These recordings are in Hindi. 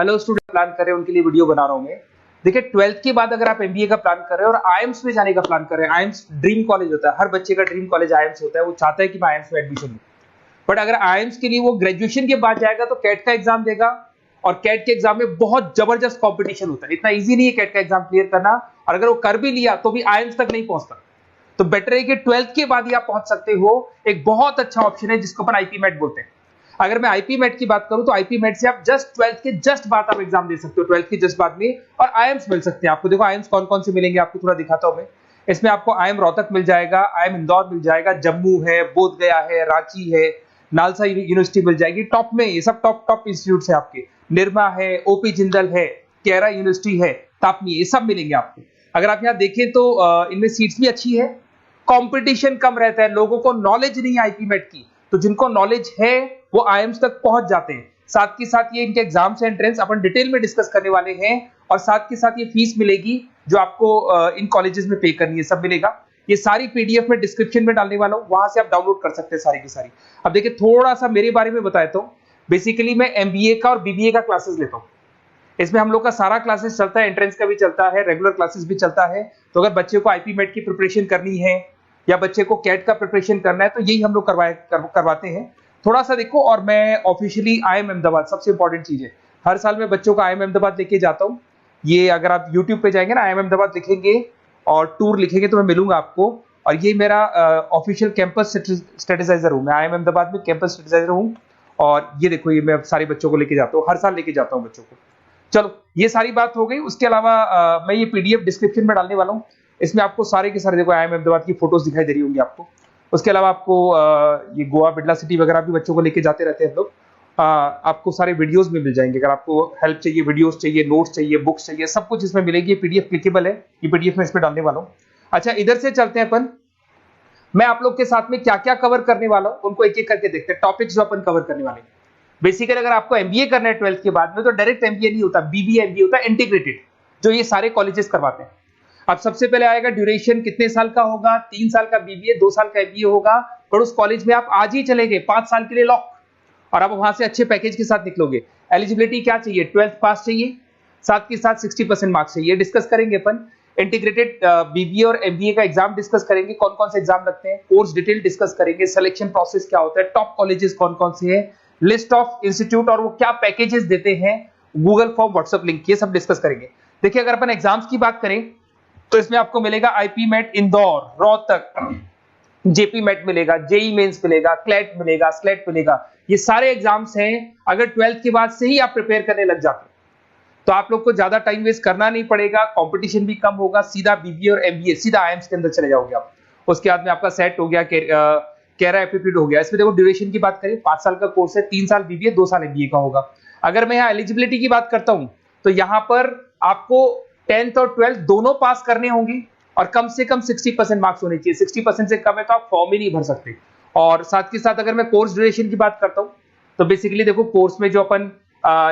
हेलो स्टूडेंट प्लान कर रहे हैं उनके लिए वीडियो बना रहा हूं मैं। देखिए 12th के बाद अगर आप एमबीए का प्लान कर रहे हैं और आईएम्स में जाने का प्लान कर रहे हैं, आईएम्स ड्रीम कॉलेज होता है, हर बच्चे का ड्रीम कॉलेज आईएम्स होता है, वो चाहता है कि मैं आईएम्स में एडमिशन लूं। बट अगर आईएम्स के लिए वो ग्रेजुएशन के बाद जाएगा तो कैट का एग्जाम देगा और कैट के एग्जाम में बहुत जबरदस्त कॉम्पिटिशन होता है, इतना ईजी नहीं है कैट का एग्जाम क्लियर करना, और अगर वो कर भी लिया तो भी आईएम्स तक नहीं पहुंचता। तो बेटर है कि 12th के बाद ही आप पहुंच सकते हो। एक बहुत अच्छा ऑप्शन है जिसको अपन आईपी मेट बोलते हैं। अगर मैं आईपी मेट की बात करूं तो आईपी मेट से आप जस्ट 12th के जस्ट बाद आप एग्जाम दे सकते हो, 12th के जस्ट बाद में, और आईएम्स मिल सकते हैं आपको। देखो आईएम्स कौन कौन से मिलेंगे आपको थोड़ा दिखाता हूं मैं। इसमें आपको आईएम रोहतक मिल जाएगा, आईएम इंदौर मिल जाएगा, जम्मू है, बोधगया है, रांची है, नालसा यूनिवर्सिटी मिल जाएगी टॉप में। ये सब टॉप टॉप इंस्टीट्यूट है आपके। निर्मा है, ओपी जिंदल है, केरा यूनिवर्सिटी है, तापनी, ये सब मिलेंगे आपको। अगर आप यहाँ देखें तो इनमें सीट्स भी अच्छी है, कंपटीशन कम रहता है, लोगों को नॉलेज नहीं है आईपी मेट की, तो जिनको नॉलेज है वो आईएम्स तक पहुंच जाते हैं। साथ के साथ ये इनके एग्जाम्स एंट्रेंस अपन डिटेल में डिस्कस करने वाले हैं, और साथ के साथ ये फीस मिलेगी जो आपको इन कॉलेजेस में पे करनी है, सब मिलेगा। ये सारी पीडीएफ में डिस्क्रिप्शन में डालने वाला हूं, वहां से आप डाउनलोड कर सकते हैं सारी की सारी। अब देखिए थोड़ा सा मेरे बारे में बताता हूं। बेसिकली मैं एमबीए का और बीबीए का क्लासेस लेता हूं। इसमें हम लोग का सारा क्लासेस चलता है, एंट्रेंस का भी चलता है, रेगुलर क्लासेस भी चलता है। तो अगर बच्चे को आईपी मेट की प्रिपरेशन करनी है या बच्चे को कैट का प्रिपरेशन करना है तो यही हम लोग करवाते हैं। थोड़ा सा देखो, और मैं ऑफिशियली आईएम अहमदाबाद, सबसे इंपॉर्टेंट चीज है, हर साल मैं बच्चों को आईएम अहमदाबाद लेके जाता हूँ। ये अगर आप यूट्यूब पे जाएंगे ना, आईएम अहमदाबाद लिखेंगे और टूर लिखेंगे तो मैं मिलूंगा आपको। और ये मेरा ऑफिशियल कैंपस स्ट्रेटेजाइजर हूँ, मैं आईएम अहमदाबाद में कैंपस स्ट्रेटेजाइजर हूँ। और ये देखो, ये मैं सारे बच्चों को लेके जाता हूँ, हर साल लेके जाता हूँ बच्चों को। चलो ये सारी बात हो गई। उसके अलावा मैं ये पीडीएफ डिस्क्रिप्शन में डालने वाला हूँ। इसमें आपको सारे के सारे, देखो आईएम अहमदाबाद की फोटोज दिखाई दे रही होंगी आपको। उसके अलावा आपको ये गोवा बिरला सिटी वगैरह भी बच्चों को लेके जाते रहते हैं हम लोग। आपको सारे वीडियोस में मिल जाएंगे। अगर आपको हेल्प चाहिए, वीडियोस चाहिए, नोट्स चाहिए, बुक्स चाहिए, सब कुछ इसमें मिलेगी। ये पीडीएफ क्लिकेबल है, ये पीडीएफ में इसमें डालने वाला हूँ। अच्छा, इधर से चलते हैं अपन। मैं आप लोग के साथ में क्या क्या कवर करने वाला हूँ उनको एक एक करके देखते हैं, टॉपिक्स जो अपन कवर करने वाले हैं। बेसिकली अगर आपको एमबीए करना है 12th के बाद में तो डायरेक्ट एमबीए नहीं होता, बीबीए एमबीए होता है, इंटीग्रेटेड, जो ये सारे कॉलेजेस करवाते हैं। अब सबसे पहले आएगा ड्यूरेशन, कितने साल का होगा, 3 साल का बीबीए, 2 साल का एमबीए होगा। पर उस कॉलेज में आप आज ही चले गए 5 साल के लिए लॉक, और आप वहां से अच्छे पैकेज के साथ निकलोगे। एलिजिबिलिटी क्या चाहिए, 12th पास चाहिए, साथ के साथ 60% मार्क्स चाहिए। डिस्कस करेंगे अपन इंटीग्रेटेड बीबीए और एमबीए का एग्जाम डिस्कस करेंगे, कौन कौन से एग्जाम लगते हैं, कोर्स डिटेल डिस्कस करेंगे, सिलेक्शन प्रोसेस क्या होता है, टॉप कॉलेजेस कौन कौन से हैं, लिस्ट ऑफ इंस्टीट्यूट और वो क्या पैकेजेस देते हैं, गूगल फॉर्म, व्हाट्सएप लिंक, ये सब डिस्कस करेंगे। देखिए अगर अपन एग्जाम्स की बात करें तो इसमें आपको मिलेगा IPMAT Indore, Rohtak, JIPMAT मिलेगा, जेई मेंस मिलेगा, क्लैट मिलेगा, स्लेट मिलेगा। ये सारे एग्जाम्स हैं। अगर 12th के बाद से ही आप प्रिपेयर करने लग जाते तो आप लोग को ज्यादा टाइम वेस्ट करना नहीं पड़ेगा, कंपटीशन भी कम होगा, सीधा बीबीए और एमबीए सीधा आईएम्स के अंदर चले जाओगे आप। उसके बाद में आपका सेट हो गया, कैरा एप्टीट्यूड हो गया। इसमें देखो ड्यूरेशन की बात करें, 5 साल का कोर्स है, 3 साल बीबीए, 2 साल एमबीए का होगा। अगर मैं यहाँ एलिजिबिलिटी की बात करता हूं तो यहाँ पर आपको 10th और 12th दोनों पास करने होंगे और कम से कम 60% मार्क्स होने चाहिए। 60% से कम है तो आप फॉर्म ही नहीं भर सकते। और साथ के साथ अगर मैं कोर्स ड्यूरेशन की बात करता हूं तो बेसिकली देखो कोर्स में जो अपन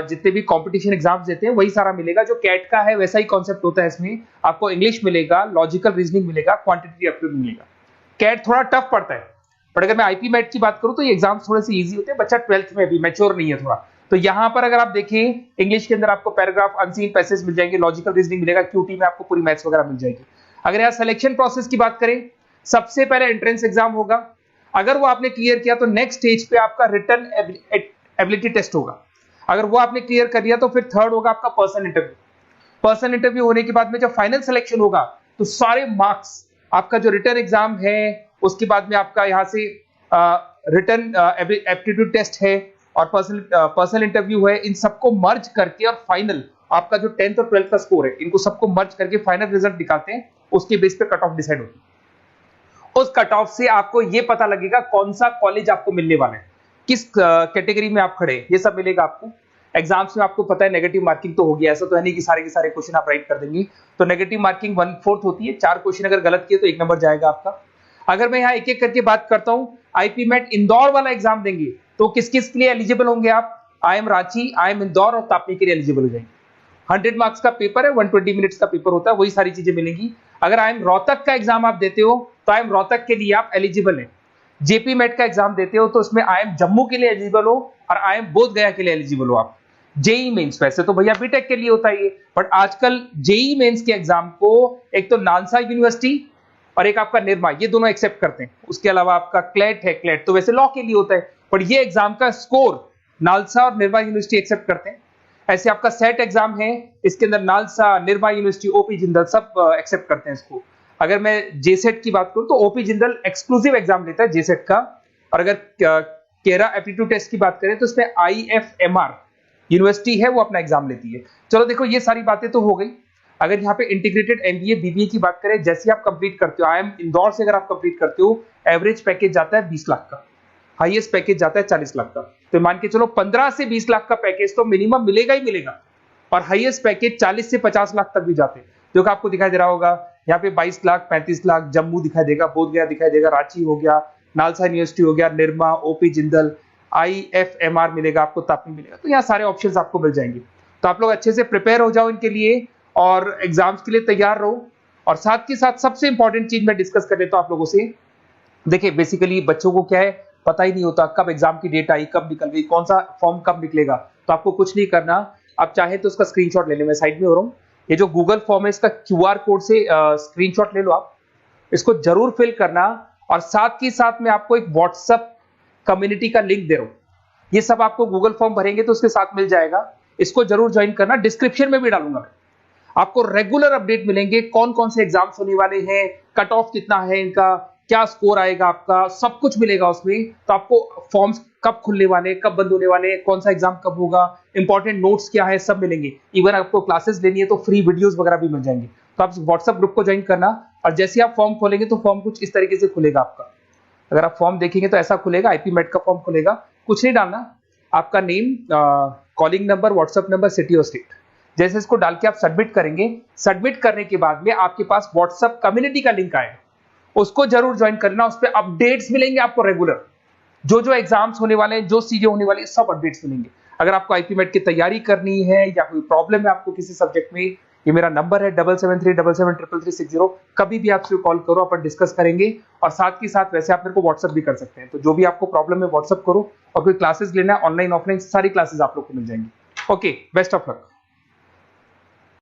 जितने भी कंपटीशन एग्जाम्स देते हैं वही सारा मिलेगा। जो कैट का है वैसा ही कॉन्सेप्ट होता है। इसमें आपको इंग्लिश मिलेगा, लॉजिकल रीजनिंग मिलेगा, क्वांटिटेटिव एप्टीट्यूड मिलेगा। कैट थोड़ा टफ पड़ता है, बट अगर मैं आईपी मेट की बात करूं तो ये एग्जाम्स थोड़े से इजी होते हैं। बच्चा 12th में भी मैच्योर नहीं है थोड़ा, तो यहां पर अगर आप देखें इंग्लिश के अंदर आपको पैराग्राफ, अनसीन पैसेज मिल जाएंगे, लॉजिकल रीजनिंग मिलेगा, क्यूटी में आपको पूरी मैथ्स वगैरह मिल जाएगी। अगर यहाँ सिलेक्शन प्रोसेस की बात करें, सबसे पहले एंट्रेंस एग्जाम होगा। अगर वो आपने क्लियर किया तो नेक्स्ट स्टेज पे आपका रिटन एबिलिटी टेस्ट होगा। अगर वो आपने क्लियर कर लिया तो फिर थर्ड होगा आपका पर्सनल इंटरव्यू। पर्सनल इंटरव्यू होने के बाद में जब फाइनल सिलेक्शन होगा तो सारे मार्क्स, आपका जो रिटन एग्जाम है, उसके बाद में आपका यहाँ से रिटन एप्टीट्यूड टेस्ट है और पर्सनल इंटरव्यू है, इन सबको मर्ज करके और फाइनल आपका जो 10th और 12th का स्कोर है, इनको सबको मर्ज करके फाइनल रिजल्ट निकालते हैं। उसके बेस पे कट ऑफ डिसाइड होती है। उस कट ऑफ से आपको ये पता लगेगा कौन सा कॉलेज आपको मिलने वाला है, किस कैटेगरी में आप खड़े, ये सब मिलेगा आपको। एग्जाम्स में आपको पता है नेगेटिव मार्किंग तो होगी, ऐसा तो है नहीं कि सारे के सारे क्वेश्चन आप राइट कर देंगे। तो नेगेटिव मार्किंग 1/4 होती है, 4 क्वेश्चन अगर गलत किए तो 1 नंबर जाएगा आपका। अगर मैं यहाँ एक एक करके बात करता हूँ, आईपी मेट इंदौर वाला एग्जाम देंगे तो किस किस के लिए एलिजिबल होंगे आप, आईएम रांची, आईएम इंदौर और तापनी के लिए एलिजिबल हो जाएंगे। 100 मार्क्स का पेपर है, 120 मिनट्स का पेपर होता है, वही सारी चीजें मिलेंगी। अगर आईएम रोहतक का एग्जाम आप देते हो तो आईएम रोहतक के लिए आप एलिजिबल हैं। जेपी मेट का एग्जाम देते हो तो उसमें आईएम जम्मू के लिए एलिजिबल हो और आईएम बोधगया के लिए एलिजिबल हो आप। जेई मेंस वैसे तो भैया बीटेक के लिए होता है ये, बट आजकल जेई मेंस के एग्जाम को एक तो नालसा यूनिवर्सिटी और एक आपका निर्मा, ये दोनों एक्सेप्ट करते हैं। उसके अलावा आपका क्लेट है, क्लेट तो वैसे लॉ के लिए होता है, पर ये एग्जाम का स्कोर नालसा और निर्मा यूनिवर्सिटी एक्सेप्ट करते हैं। ऐसे आपका सेट एग्जाम है, इसके अंदर NALSA, Nirma university, OP Jindal सब एक्सेप्ट करते हैं इसको। अगर मैं जेसेट की बात करूं तो ओपी जिंदल एक्सक्लूसिव एग्जाम लेता है जेसेट का, और अगर केरा एप्टीट्यूड टेस्ट की बात करें तो इसमें IFMR यूनिवर्सिटी है वो अपना एग्जाम लेती है। चलो देखो ये सारी बातें तो हो गई। अगर यहाँ पे इंटीग्रेटेड MBA BBA की बात करें, जैसे आप कंप्लीट करते हो, IIM इंदौर से अगर आप कंप्लीट करते हो, एवरेज पैकेज जाता है 20 लाख का, हाईएस्ट पैकेज जाता है 40 लाख का। तो मान के चलो 15 से 20 लाख का पैकेज तो मिनिमम मिलेगा ही मिलेगा, और हाईएस्ट पैकेज 40 से 50 लाख तक भी जाते हैं। जो कि आपको दिखाई दे रहा होगा यहाँ पे 22 लाख, 35 लाख, जम्मू दिखाई देगा, बोधगया दिखाई देगा, रांची हो गया, नालसा यूनिवर्सिटी हो गया, निर्मा, ओपी जिंदल, IFMR मिलेगा आपको, तापी मिलेगा। तो यहाँ सारे ऑप्शंस आपको मिल जाएंगे। तो आप लोग अच्छे से प्रिपेयर हो जाओ इनके लिए और एग्जाम्स के लिए तैयार रहो। और साथ के साथ सबसे इंपॉर्टेंट चीज मैं डिस्कस कर लेता हूं आप लोगों से। देखिए बेसिकली बच्चों को क्या है, पता ही नहीं होता कब एग्जाम की डेट आई, कब निकल गई, कौन सा फॉर्म कब निकलेगा। तो आपको कुछ नहीं करना, आप चाहे तो उसका स्क्रीनशॉट ले लें, मैं साइड में हो रहा हूँ। ये जो गूगल फॉर्म है इसका QR कोड से स्क्रीनशॉट ले लो आप, इसको जरूर फिल करना। और साथ ही साथ में आपको एक व्हाट्सएप कम्युनिटी का लिंक दे रहा हूं, ये सब आपको गूगल फॉर्म भरेंगे तो उसके साथ मिल जाएगा, इसको जरूर ज्वाइन करना। डिस्क्रिप्शन में भी डालूंगा मैं, आपको रेगुलर अपडेट मिलेंगे, कौन कौन से एग्जाम्स होने वाले हैं, कट ऑफ कितना है इनका, क्या स्कोर आएगा आपका, सब कुछ मिलेगा उसमें। तो आपको फॉर्म्स कब खुलने वाले, कब बंद होने वाले, कौन सा एग्जाम कब होगा, इंपॉर्टेंट नोट्स क्या है, सब मिलेंगे। इवन आपको क्लासेस लेनी है तो फ्री वीडियोस वगैरह भी मिल जाएंगे। तो आप व्हाट्सएप ग्रुप को ज्वाइन करना, और जैसे आप फॉर्म खोलेंगे तो फॉर्म कुछ इस तरीके से खुलेगा आपका। अगर आप फॉर्म देखेंगे तो ऐसा खुलेगा, IP MET का फॉर्म खुलेगा। कुछ नहीं डालना, आपका name, calling number, WhatsApp number, city और स्टेट, जैसे इसको डाल के आप सबमिट करेंगे। सबमिट करने के बाद में आपके पास व्हाट्सएप कम्युनिटी का लिंक आएगा, उसको जरूर ज्वाइन करना। उस पर अपडेट्स मिलेंगे आपको रेगुलर, जो एग्जाम्स होने वाले हैं, जो चीजें होने वाली है, सब अपडेट्स मिलेंगे। अगर आपको IP MET की तैयारी करनी है या कोई प्रॉब्लम है आपको किसी सब्जेक्ट में, ये मेरा नंबर है 7737733360, कभी भी आपसे कॉल करो, अपन डिस्कस करेंगे। और साथ ही साथ वैसे आप मेरे को व्हाट्सएप भी कर सकते हैं। तो जो भी आपको प्रॉब्लम है व्हाट्सएप करो, और कोई क्लासेस लेना है ऑनलाइन ऑफलाइन, सारी क्लासेस आप लोग को मिल जाएंगी। Okay, best of luck.